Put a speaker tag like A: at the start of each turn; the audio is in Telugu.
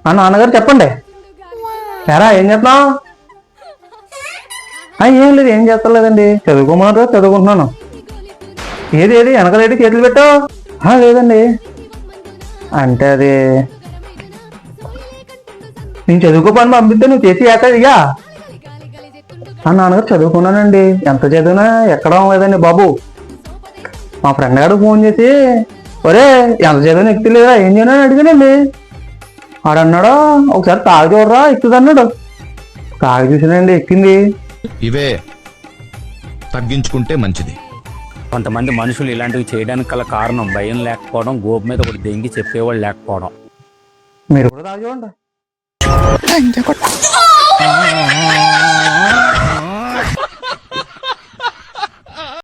A: ఆ నాన్నగారు చెప్పండి. ఎరా ఏం చేస్తున్నావు? ఏం లేదు, ఏం చేస్తలేదండి. చదువుకోమన్నారు, చదువుకుంటున్నాను. ఏది ఏది వెనకలేటి చేతులు పెట్టావు? లేదండి, అంటే అది నేను చదువుకోపని పంపిస్తే నువ్వు చేసి వేస్తావు ఇక. నాన్నగారు చదువుకున్నానండి. ఎంత చదివినా ఎక్కడం లేదండి బాబు. మా ఫ్రెండ్ గారు ఫోన్ చేసి, ఒరే ఎంత చదివినా ఎక్కుతలేదా, ఏం చేయను అని అడిగానండి. ఆడన్నాడు, ఒకసారి తాగి చూడరా ఎక్కుతుంది అన్నాడు. తాగి చూసానండి, ఎక్కింది.
B: ఇవే తగ్గించుకుంటే మంచిది.
C: కొంతమంది మనుషులు ఇలాంటివి చేయడానికి గల కారణం భయం లేకపోవడం, గోపు మీద ఒకటి దెంగి చెప్పేవాళ్ళు లేకపోవడం.
A: మీరు కూడా తాగి చూడండి.